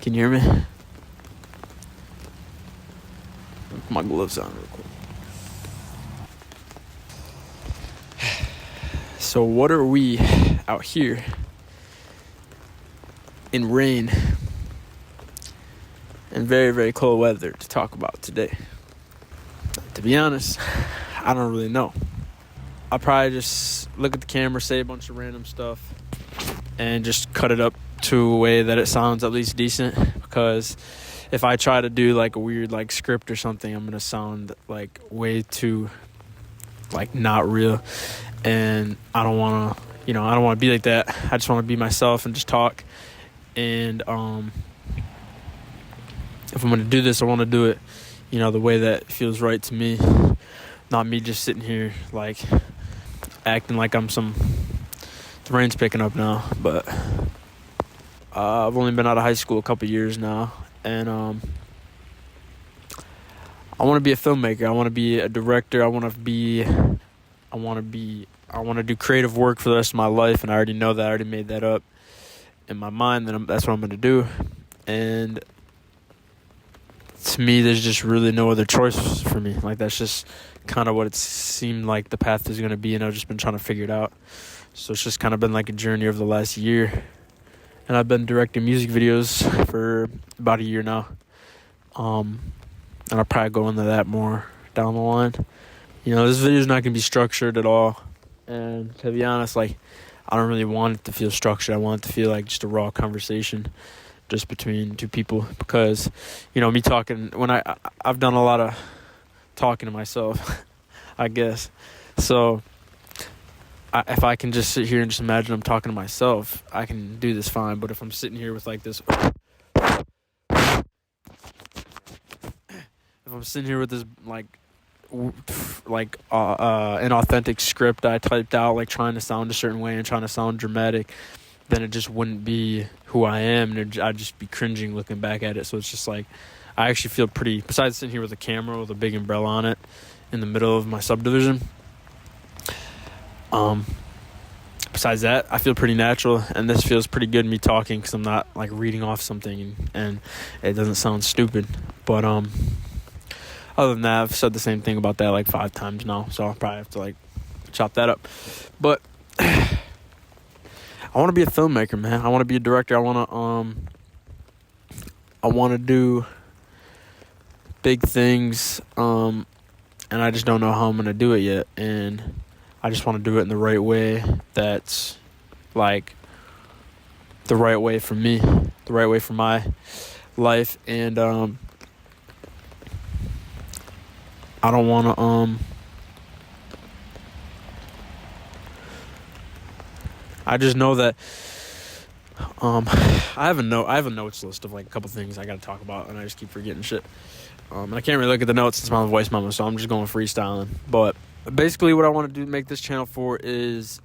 Can you hear me? Put my gloves on real quick. So what are we out here in rain and very, very cold weather to talk about today? To be honest, I don't really know. I'll probably just look at the camera, say a bunch of random stuff, and just cut it up to a way that it sounds at least decent, because if I try to do like a weird like script or something, I'm gonna sound like way too like not real, and I don't want to be like that. I just want to be myself and just talk. And if I'm gonna do this, I want to do it the way that feels right to me, not me just sitting here like acting like I'm the rain's picking up now, but I've only been out of high school a couple years now, and I want to be a filmmaker. I want to be a director. I want to do creative work for the rest of my life, and I already know that. I already made that up in my mind that that's what I'm going to do. And to me, there's just really no other choice for me. Like, that's just kind of what it seemed like the path is going to be, and I've just been trying to figure it out. So it's just kind of been like a journey over the last year. And I've been directing music videos for about a year now. And I'll probably go into that more down the line. This video is not going to be structured at all. And to be honest, like, I don't really want it to feel structured. I want it to feel like just a raw conversation just between two people. Because, me talking, when I've done a lot of talking to myself, I guess. So if I can just sit here and just imagine I'm talking to myself, I can do this fine. But if I'm sitting here with like this, inauthentic script I typed out, like trying to sound a certain way and trying to sound dramatic, then it just wouldn't be who I am, and I'd just be cringing looking back at it. So it's just like, I actually feel pretty, besides sitting here with a camera with a big umbrella on it in the middle of my subdivision, besides that, I feel pretty natural, and this feels pretty good, me talking, because I'm not like reading off something and it doesn't sound stupid. But other than that, I've said the same thing about that like 5 times now, so I'll probably have to like chop that up. But I want to be a filmmaker, man. I want to be a director. I want to do big things, and I just don't know how I'm gonna do it yet. And I just want to do it in the right way. That's like the right way for me, the right way for my life. And I don't want to I just know that I have a notes list of like a couple things I got to talk about, and I just keep forgetting shit. And I can't really look at the notes since my voice memo, so I'm just going freestyling. But basically what I want to do, make this channel for, is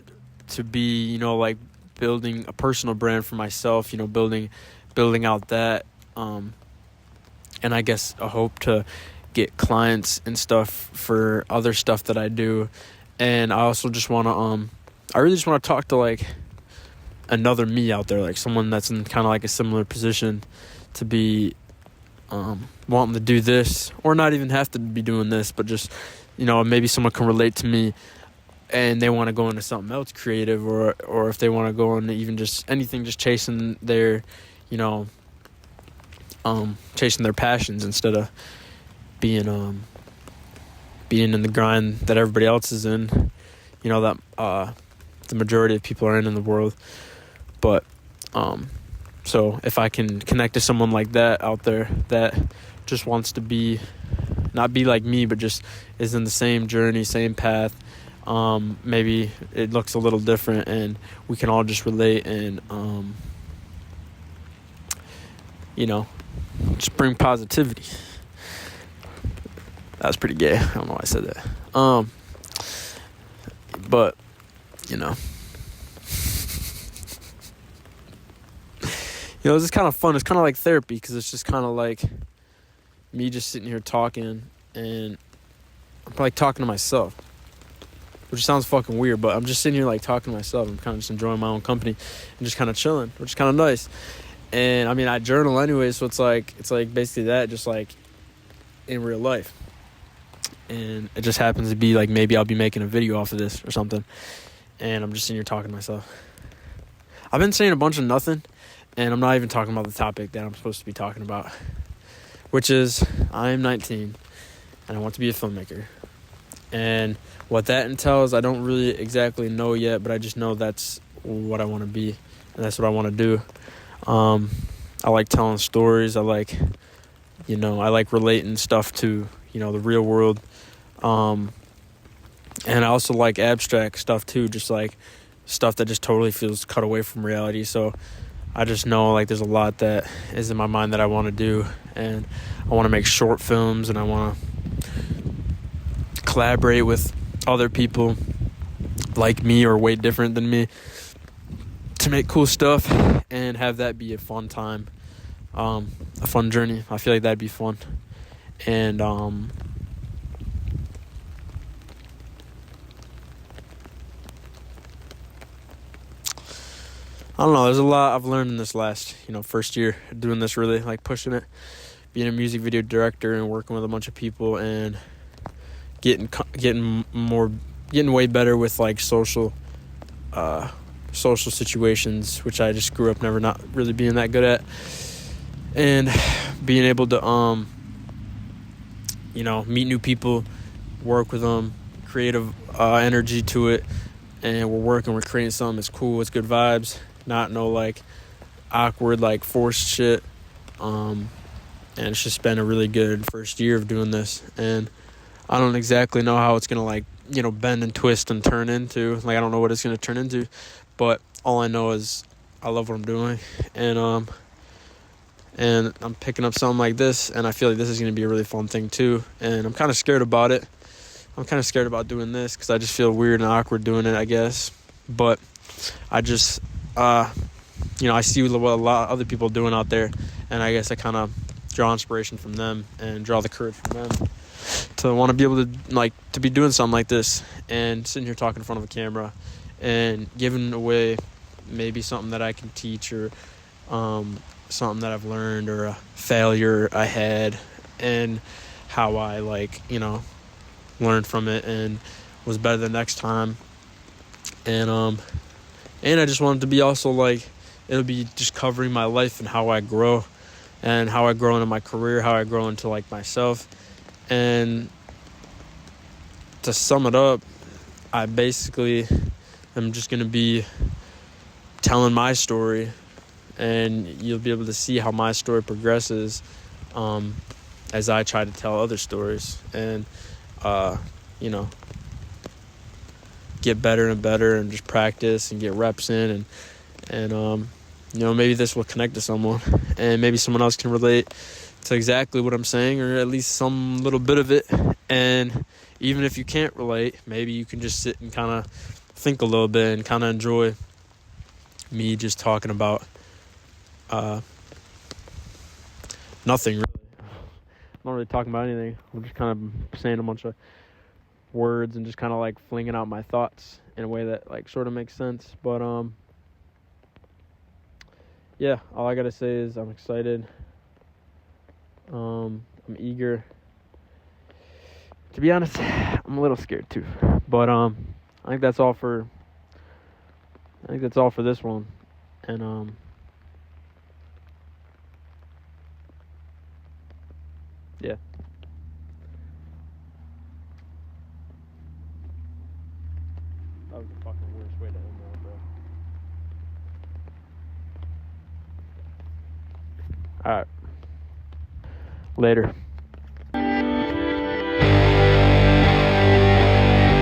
to be, like building a personal brand for myself, building out that, and I guess a hope to get clients and stuff for other stuff that I do. And I also just want to, I really just want to talk to like another me out there, like someone that's in kind of like a similar position to be wanting to do this, or not even have to be doing this, but just, maybe someone can relate to me and they want to go into something else creative, or if they want to go into even just anything, just chasing their, chasing their passions instead of being in the grind that everybody else is in, that the majority of people are in the world. But so if I can connect to someone like that out there that just wants to not be like me, but just is in the same journey, same path, maybe it looks a little different, and we can all just relate and just bring positivity. That was pretty gay. I don't know why I said that. But it's just kind of fun. It's kind of like therapy, because it's just kind of like me just sitting here talking, and I'm like talking to myself, which sounds fucking weird, but I'm just sitting here like talking to myself. I'm kind of just enjoying my own company and just kind of chilling, which is kind of nice. And I mean, I journal anyway, so it's like basically that, just like in real life. And it just happens to be like maybe I'll be making a video off of this or something, and I'm just sitting here talking to myself. I've been saying a bunch of nothing, and I'm not even talking about the topic that I'm supposed to be talking about, which is I'm 19 and I want to be a filmmaker. And what that entails, I don't really exactly know yet, but I just know that's what I want to be, and that's what I want to do. I like telling stories. I like relating stuff to, the real world. And I also like abstract stuff too, just like stuff that just totally feels cut away from reality. So I just know like there's a lot that is in my mind that I want to do, and I want to make short films, and I want to collaborate with other people like me or way different than me to make cool stuff and have that be a fun time, a fun journey. I feel like that'd be fun. And I don't know, there's a lot I've learned in this last, first year doing this, really like pushing it, being a music video director and working with a bunch of people and getting way better with like social situations, which I just grew up not really being that good at, and being able to meet new people, work with them, creative energy to it, and we're creating something that's cool, it's good vibes, not no like awkward like forced shit, and it's just been a really good first year of doing this, and I don't exactly know how it's gonna like bend and twist and turn into, like I don't know what it's gonna turn into, but all I know is I love what I'm doing, and I'm picking up something like this, and I feel like this is gonna be a really fun thing too, and I'm kind of scared about it. I'm kind of scared about doing this because I just feel weird and awkward doing it, I guess, but I just I see what a lot of other people doing out there, and I guess I kind of draw inspiration from them and draw the courage from them to want to be able to be doing something like this and sitting here talking in front of a camera and giving away maybe something that I can teach, or something that I've learned, or a failure I had and how I learned from it and was better the next time. And I just wanted to be also like, it'll be just covering my life and how I grow, and how I grow into my career, how I grow into like myself. And to sum it up, I basically am just going to be telling my story, and you'll be able to see how my story progresses as I try to tell other stories, and get better and better, and just practice and get reps in, and maybe this will connect to someone, and maybe someone else can relate to exactly what I'm saying, or at least some little bit of it. And even if you can't relate, maybe you can just sit and kind of think a little bit and kind of enjoy me just talking about nothing really. I'm not really talking about anything. I'm just kind of saying a bunch of words and just kind of like flinging out my thoughts in a way that like sort of makes sense. But yeah, all I gotta say is I'm excited. I'm eager. To be honest, I'm a little scared too. But I think that's all for this one. And yeah. That was the fucking worst way to end that, bro. Alright. Later.